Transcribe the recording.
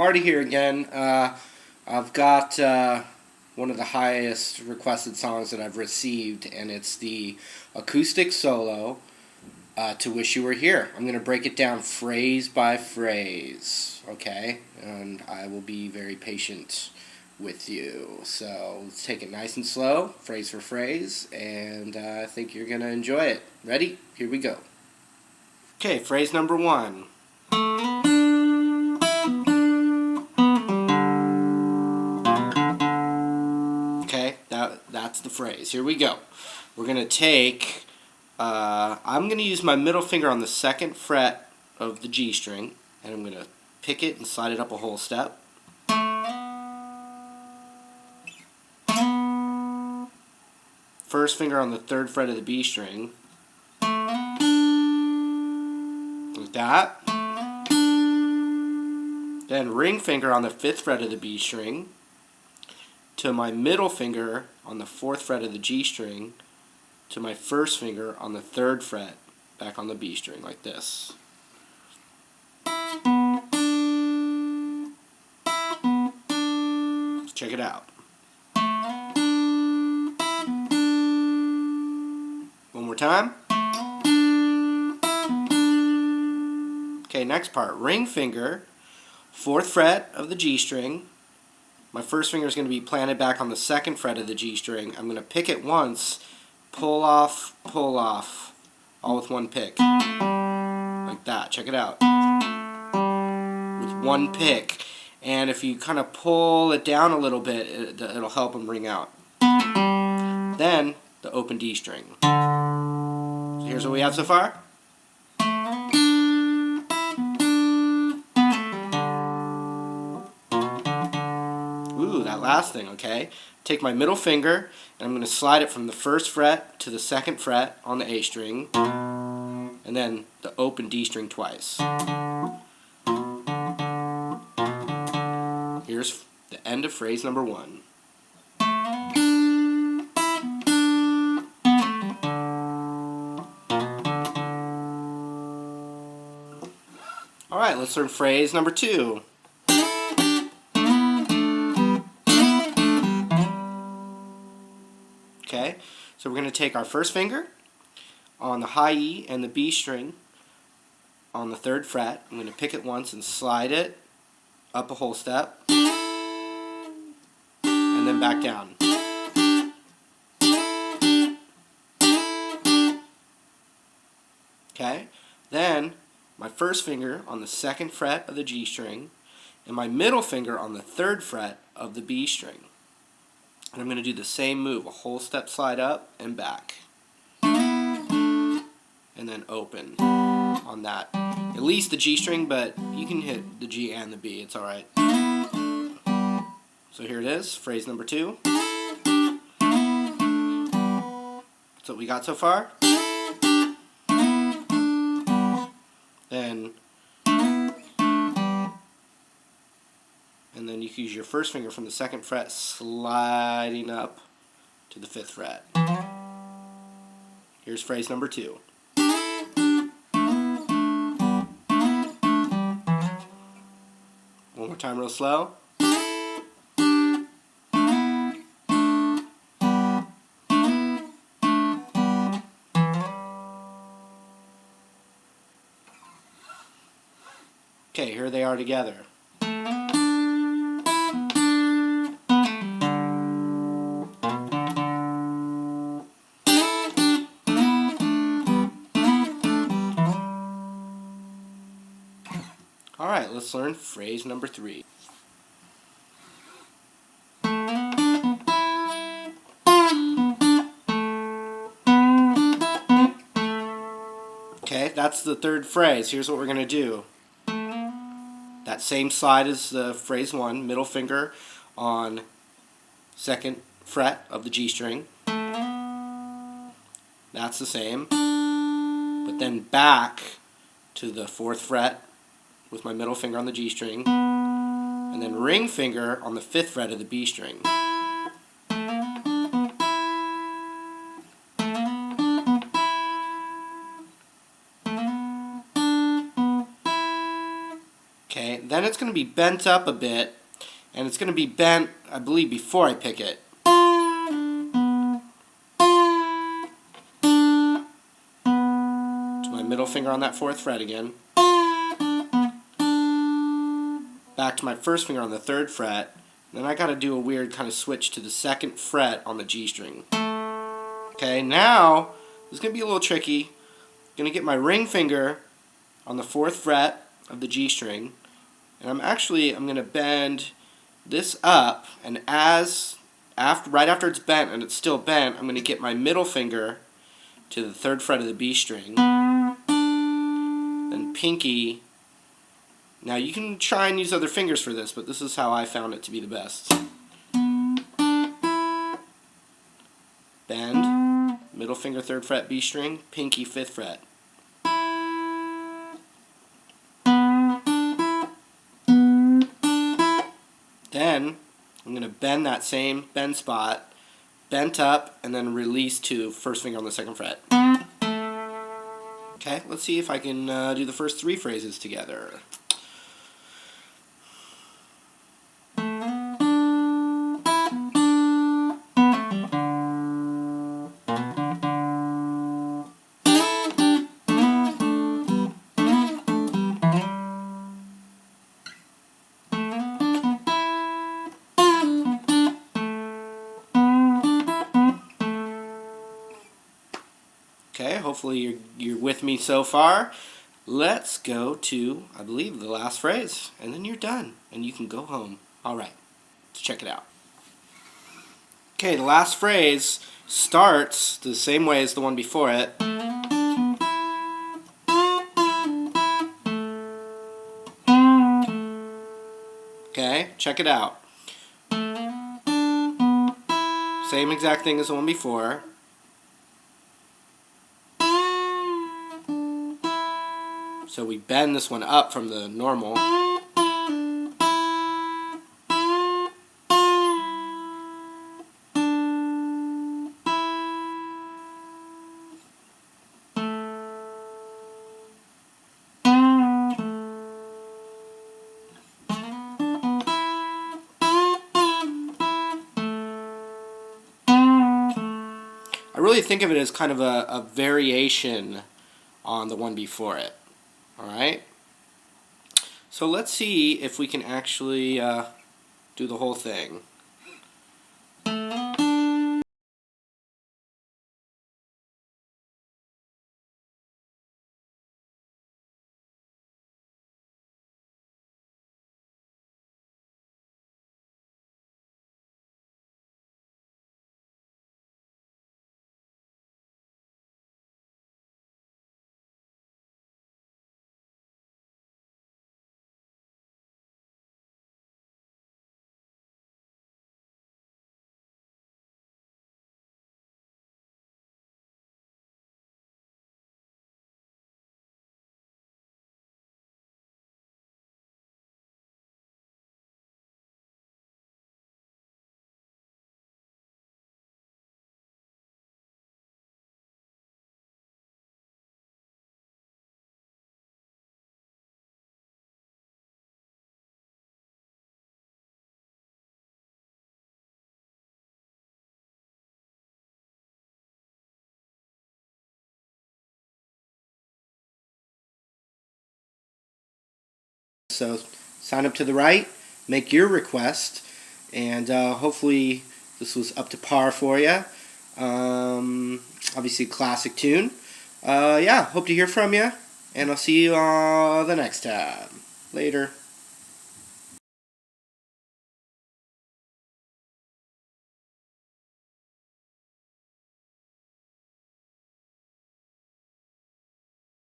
Marty here again. I've got one of the highest requested songs that I've received, and it's the acoustic solo, To Wish You Were Here. I'm going to break it down phrase by phrase, okay? And I will be very patient with you. So let's take it nice and slow, phrase for phrase, and I think you're going to enjoy it. Ready? Here we go. Okay, phrase number 1. Okay, that's the phrase. Here we go. We're going to take, I'm going to use my middle finger on the 2nd fret of the G string, and I'm going to pick it and slide it up a whole step. First finger on the 3rd fret of the B string, like that. Then ring finger on the 5th fret of the B string, to my middle finger on the 4th fret of the G string, to my first finger on the 3rd fret back on the B string, like this. Let's check it out. One more time. Okay, next part. Ring finger, 4th fret of the G string. My first finger is going to be planted back on the 2nd fret of the G string. I'm going to pick it once, pull off, all with one pick. Like that. Check it out. With one pick. And if you kind of pull it down a little bit, it'll help them ring out. Then, the open D string. So here's what we have so far. Ooh, that last thing, okay? Take my middle finger, and I'm going to slide it from the 1st fret to the 2nd fret on the A string, and then the open D string twice. Here's the end of phrase number 1. Alright, let's learn phrase number 2. Okay, so we're going to take our first finger on the high E and the B string on the 3rd fret. I'm going to pick it once and slide it up a whole step, and then back down. Okay, then my first finger on the 2nd fret of the G string and my middle finger on the 3rd fret of the B string. And I'm going to do the same move, a whole step slide up and back. And then open on that. At least the G string, but you can hit the G and the B, it's alright. So here it is, phrase number 2. That's what we got so far. And then you can use your first finger from the 2nd fret sliding up to the 5th fret. Here's phrase number 2. One more time real slow. Okay, here they are together. Alright, let's learn phrase number 3. Okay, that's the 3rd phrase. Here's what we're going to do. That same slide as the phrase 1, middle finger on 2nd fret of the G string. That's the same. But then back to the 4th fret with my middle finger on the G string, and then ring finger on the 5th fret of the B string. then it's going to be bent up a bit, and it's going to be bent, I believe, before I pick it. To my middle finger on that 4th fret again. Back to my first finger on the 3rd fret. Then I got to do a weird kind of switch to the 2nd fret on the G string. Okay, now this is going to be a little tricky. I'm going to get my ring finger on the 4th fret of the G string, and I'm going to bend this up, and right after it's bent and it's still bent, I'm going to get my middle finger to the 3rd fret of the B string, then pinky. Now you can try and use other fingers for this, but this is how I found it to be the best. Bend, middle finger 3rd fret B string, pinky 5th fret. Then I'm going to bend that same bend spot, bent up, and then release to 1st finger on the 2nd fret. Okay, let's see if I can do the first 3 phrases together. Okay, hopefully you're with me so far. Let's go to, I believe, the last phrase, and then you're done, and you can go home. All right, let's check it out. Okay, the last phrase starts the same way as the one before it. Okay, check it out. Same exact thing as the one before. So we bend this one up from the normal. I really think of it as kind of a variation on the one before it. Alright? So let's see if we can actually do the whole thing. So sign up to the right, make your request, and hopefully this was up to par for you. Obviously classic tune. Yeah, hope to hear from you, and I'll see you the next time. Later.